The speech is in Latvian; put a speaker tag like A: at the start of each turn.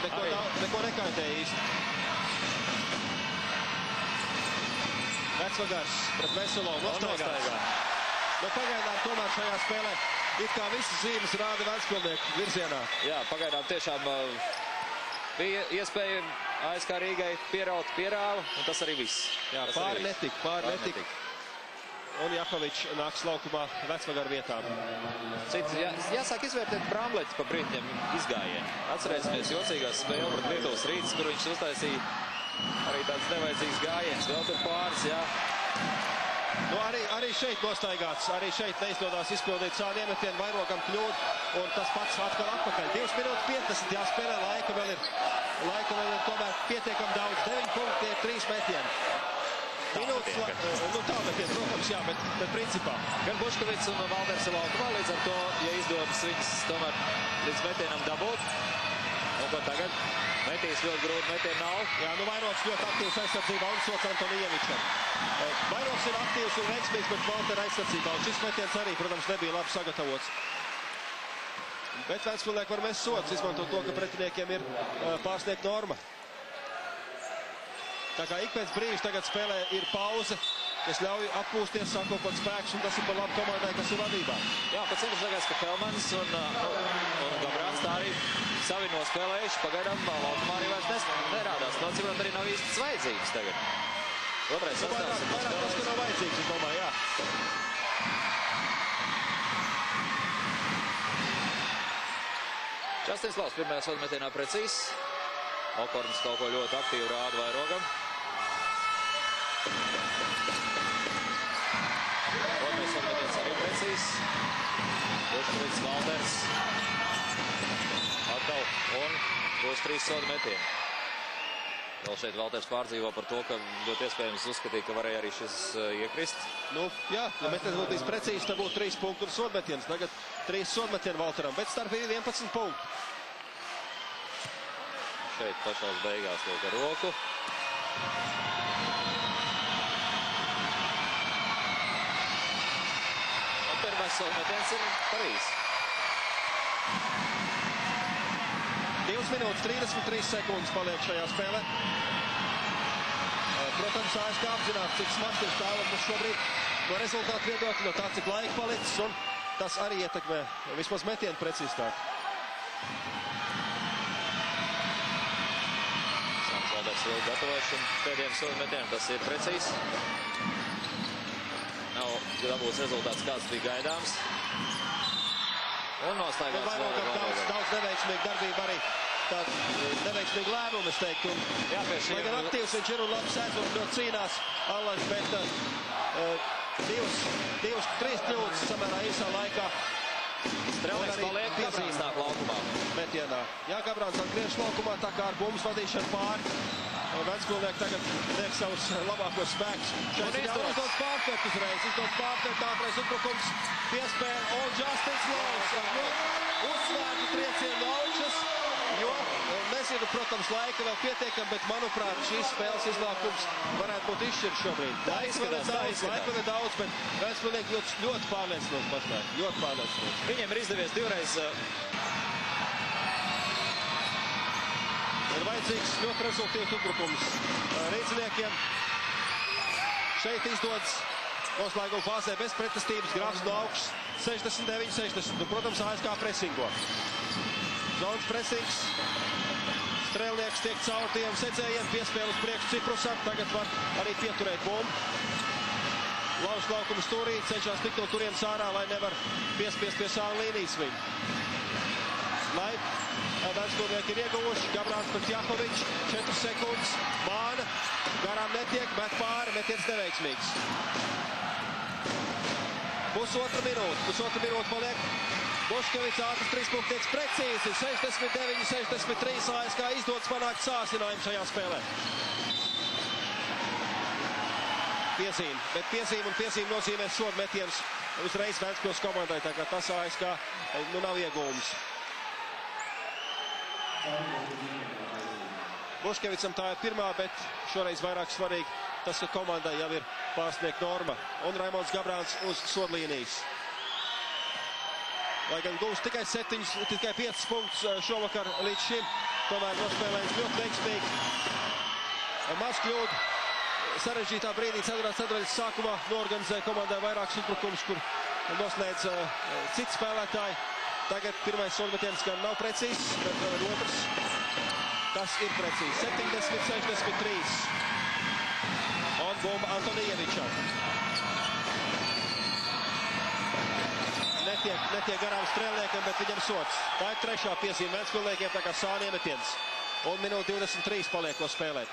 A: neko nekaitēja īsti. Vecvagars pret Veselo nostaigā. Nu, pagaidām tomēr šajā spēlē it kā visas zīmes rāda Ventspilsnieku virzienā.
B: Jā, pagaidām tiešām bija iespēja ASK Rīgai pierāva, un tas arī viss.
A: Jā, pāri netika. Un Jakovičs nāks laukumā Vecvagara vietā.
B: Jāsāk izvērtēt Bramleķi pa brītņiem izgājienu. Atcerēsimies jocīgās spēles pret Lietuvas Rītas, kur viņš uztaisīja arī tāds nevajadzīgs gājiens. Vēl tur pāris, jā.
A: Nu, arī šeit nostaigāts, arī šeit neizdodās izpildīt savu iemetienu, vairogam kļūt, un tas pats atkal atpakaļ. 2 minūtes 50 jāspēlē, laika vēl ir tomēr pietiekam daudz. 9 punkti ir 3 metieni. Tālmetieni, protams, jā, bet principā.
B: Gan Buškovits un Valders ir laukumā, līdz ar to, ja izdodas viņas tomēr līdz metienam dabūt. Un ko tagad? Metīs ļoti grūti, metienu nav.
A: Jā, nu Vairogs ļoti aktīvs aizsardzībā un sots Antonijevičam. Vairogs ir aktīvs un veiksmīgs, bet Valtera aizsardzībā. Un šis metiens arī, protams, nebija labi sagatavots. Bet Ventspilsnieki var mest sots, izmantot to, ka pretiniekiem ir pārsniegt norma. Tā kā ik pēc brīža tagad spēlē ir pauze, kas ļauj atpūsties, sakopot spēkus, un tas ir par labu komandai, kas ir vadībā.
B: Jā, pēc interesantākais, ka Pelmans un Gabrāns tā arī savi nospēlējuši. Pagaidām laukumā arī vairs nerādās. To, cik arī nav īstas vajadzīgas tagad. Otrais sastāvs.
A: Vairāk tas, ka nav vajadzīgs, es domāju, jā.
B: Častins Laus pirmajā sodmetienā precīzs. Okorns kaut ko ļoti aktīvi rāda Vairogam. Otrais sodmetiens arī precīzs. Buškovits, Valders. Atkal un būs 3 sodu metieni. Vēl šeit Valters pārdzīvo par to, ka ļoti iespējams uzskatīja, ka varēja arī šis iekrist.
A: Nu, jā, ja metiens būtu bijis precīzs, tad būtu 3 punktu un sodmetiens. Tagad 3 sodmetieni Valteram, bet starp ir 11 punktu.
B: Šeit pašās beigās liek ar roku. Un pirmais sodmetiens ir Parīs.
A: 2 minūtes 33 sekundes paliek šajā spēlē. Protams, ASK apzinās, cik smags ir stāvoklis šobrīd no rezultātu viedokļa, no tā, cik laika palicis, un tas arī ietekmē vismaz metienu precizitāti.
B: Valders vēl gatavojas šim pēdējiem sodu metienam, tas ir precīzs. Nav dabūts rezultāts, kāds bija gaidāms. Un nostaigāts
A: Vairogam daudz neveiksmīgu darbību arī. Tāda neveiksmīga lēmuma, es teiktu.
B: Jā, pie šī.
A: Lai gan aktīvs viņš ir un labi sēdz un ļoti cīnās Allans, bet 2-3 kļūdas samērā īsā laikā.
B: Strelnieks paliek, Gabrāns nāk laukumā.
A: Metienā. Jā, Gabrāns atgriežas laukumā, tā kā ar bumbas vadīšanu pāri. Ventspilsnieki tagad liek savus labākos spēkus. Šeit ir jāuzdodas pārtvert uzreiz. Izdodas pārtvert ātrais uzbrukums. Piespēja un Častins Laus. Uzsvērtu triecienu no augšas. Jo, nezinu, protams, laika vēl pietiekam, bet, manuprāt, šīs spēles iznākums varētu būt izšķirts šobrīd. Laika vēl ir daudz, bet Ventspilsnieki ļoti pārliecinoši pašlaik. Ļoti pārliecinoši.
B: Viņiem ir izdevies divreiz.
A: Ir vajadzīgs ļoti rezultīvs uzbrukums rīdziniekiem. Šeit izdodas noslēguma fāzē bez pretestības, Grafs no augšas 69-60. Un, protams, ASK presingo. Zonas presings. Strēlnieks tiek caur tiem sedzējiem, piespēl uz priekšu Ciprusam. Tagad var arī pieturēt bumbu. Lauš laukuma stūrī, cenšas tikt no turienes ārā, lai nevar piespiest pie sāla līnijas viņu. Lai Ventspilsnieki ir ieguvuši, Gabrāns pret Jakovičs, 4 sekundes, Māna, garām netiek, met pāri, metiens neveiksmīgs. Pusotra minūte paliek. Buškovits ātrs 3 punktieks precīzi, 69-63, ASK izdodas panākt sāsinājumu šajā spēlē. Piezīme, bet piezīme nozīmē sodu metienus uzreiz Ventspils komandai, tā kā tas ASK nav iegūms. Buškovicam tā ir pirmā, bet šoreiz vairāk svarīgi tas, ka komandai jau ir pārsniegt norma. Un Raimonds Gabrāns uz sodlīnijas. lai gan gūs tikai 5 punktus šovakar līdz šim. Tomēr nospēlējums ļoti veiksmīgi. Maz kļūdu. Sarežģītā brīdī ceturtdaļas sākumā noorganizēja komandai vairākus uzbrukumus, kur noslēdz citi spēlētāji. Tagad pirmais soļmetiens gan nav precīzs, bet vēl otrs. Tas ir precīzs. 70-63. Un bumba Antonijevičam. Netiek garām strēlniekam, bet viņam sots. Tā ir trešā piezīme Ventspilsniekiem, tā kā sāni iemetiens. Un minūte 23 paliek ko spēlēt.